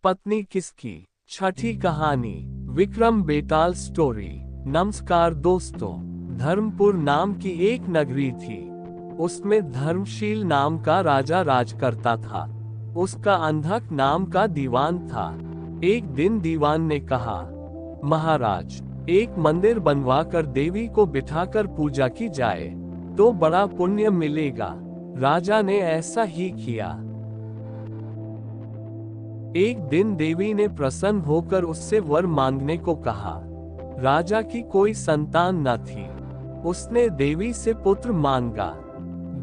पत्नी किसकी। छठी कहानी, विक्रम बेताल स्टोरी। नमस्कार दोस्तों। धर्मपुर नाम की एक नगरी थी। उसमें धर्मशील नाम का राजा राज करता था। उसका अंधक नाम का दीवान था। एक दिन दीवान ने कहा, महाराज, एक मंदिर बनवाकर देवी को बिठाकर पूजा की जाए तो बड़ा पुण्य मिलेगा। राजा ने ऐसा ही किया। एक दिन देवी ने प्रसन्न होकर उससे वर मांगने को कहा। राजा की कोई संतान न थी। उसने देवी से पुत्र मांगा।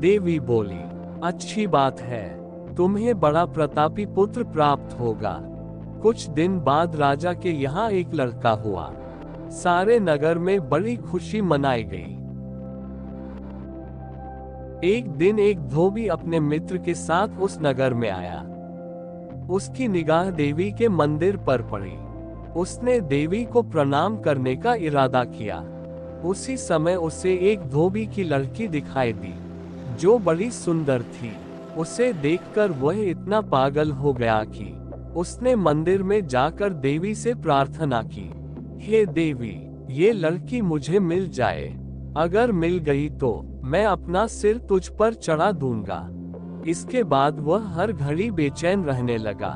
देवी बोली, अच्छी बात है, तुम्हें बड़ा प्रतापी पुत्र प्राप्त होगा। कुछ दिन बाद राजा के यहाँ एक लड़का हुआ। सारे नगर में बड़ी खुशी मनाई गई। एक दिन एक धोबी अपने मित्र के साथ उस नगर में आया। उसकी निगाह देवी के मंदिर पर पड़ी। उसने देवी को प्रणाम करने का इरादा किया। उसी समय उसे एक धोबी की लड़की दिखाई दी, जो बड़ी सुंदर थी। उसे देखकर वह इतना पागल हो गया कि उसने मंदिर में जाकर देवी से प्रार्थना की, हे देवी, ये लड़की मुझे मिल जाए। अगर मिल गई तो मैं अपना सिर तुझ पर चढ़ा दूंगा। इसके बाद वह हर घड़ी बेचैन रहने लगा।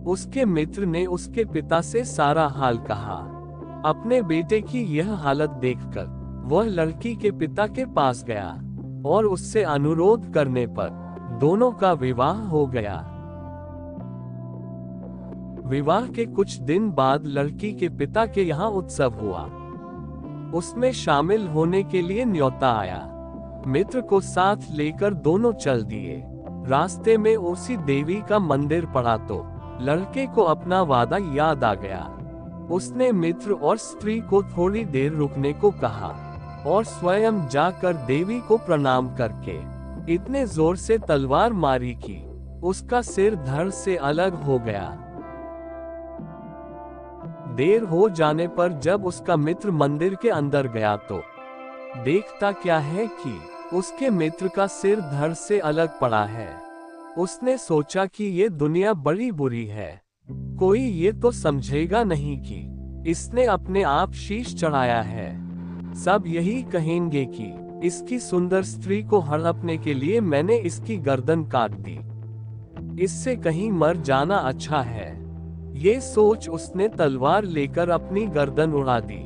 उसके मित्र ने उसके पिता से सारा हाल कहा। अपने बेटे की यह हालत देखकर वह लड़की के पिता के पास गया और उससे अनुरोध करने पर दोनों का विवाह हो गया। विवाह के कुछ दिन बाद लड़की के पिता के यहाँ उत्सव हुआ। उसमें शामिल होने के लिए न्योता आया। मित्र को साथ लेकर दोनों चल दिए। रास्ते में उसी देवी का मंदिर पड़ा तो लड़के को अपना वादा याद आ गया। उसने मित्र और स्त्री को थोड़ी देर रुकने को कहा और स्वयं जाकर देवी को प्रणाम करके इतने जोर से तलवार मारी कि उसका सिर धड़ से अलग हो गया। देर हो जाने पर जब उसका मित्र मंदिर के अंदर गया तो देखता क्या है कि उसके मित्र का सिर धड़ से अलग पड़ा है। उसने सोचा कि ये दुनिया बड़ी बुरी है। कोई ये तो समझेगा नहीं कि इसने अपने आप शीश चढ़ाया है। सब यही कहेंगे कि इसकी सुंदर स्त्री को हड़पने के लिए मैंने इसकी गर्दन काट दी। इससे कहीं मर जाना अच्छा है। ये सोच उसने तलवार लेकर अपनी गर्दन उड़ा दी।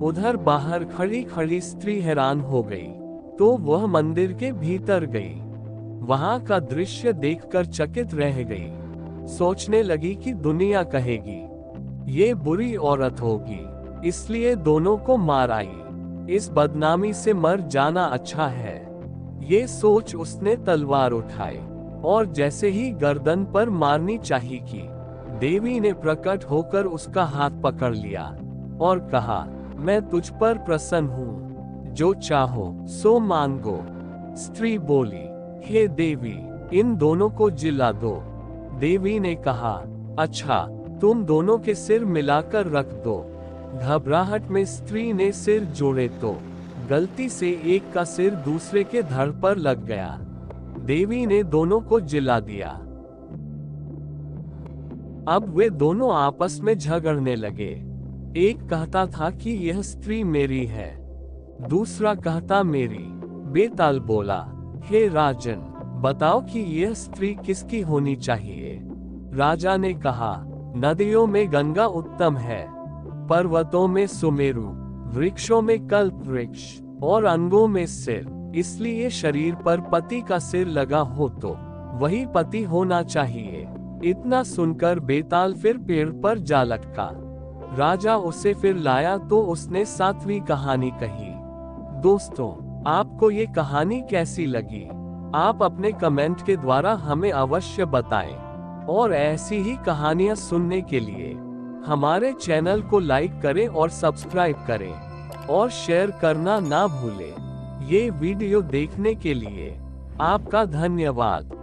उधर बाहर खड़ी खड़ी स्त्री हैरान हो गई, तो वह मंदिर के भीतर गई। वहां का दृश्य देखकर चकित रह गई। सोचने लगी कि दुनिया कहेगी ये बुरी औरत होगी, इसलिए दोनों को मार आई। इस बदनामी से मर जाना अच्छा है। ये सोच उसने तलवार उठाई और जैसे ही गर्दन पर मारनी चाहिए कि देवी ने प्रकट होकर उसका हाथ पकड़ लिया और कहा, मैं तुझ पर प्रसन्न हूँ, जो चाहो सो मांगो। स्त्री बोली, हे देवी, इन दोनों को जिला दो। देवी ने कहा, अच्छा, तुम दोनों के सिर मिलाकर रख दो। घबराहट में स्त्री ने सिर जोड़े तो गलती से एक का सिर दूसरे के धड़ पर लग गया। देवी ने दोनों को जिला दिया। अब वे दोनों आपस में झगड़ने लगे। एक कहता था कि यह स्त्री मेरी है, दूसरा कहता मेरी। बेताल बोला, हे राजन, बताओ कि यह स्त्री किसकी होनी चाहिए। राजा ने कहा, नदियों में गंगा उत्तम है, पर्वतों में सुमेरु, वृक्षों में कल्प वृक्ष और अंगों में सिर। इसलिए शरीर पर पति का सिर लगा हो तो वही पति होना चाहिए। इतना सुनकर बेताल फिर पेड़ पर जा लटका। राजा उसे फिर लाया तो उसने 7वीं कहानी कही। दोस्तों, आपको ये कहानी कैसी लगी? आप अपने कमेंट के द्वारा हमें अवश्य बताएं और ऐसी ही कहानियां सुनने के लिए हमारे चैनल को लाइक करें और सब्सक्राइब करें और शेयर करना ना भूलें। ये वीडियो देखने के लिए आपका धन्यवाद।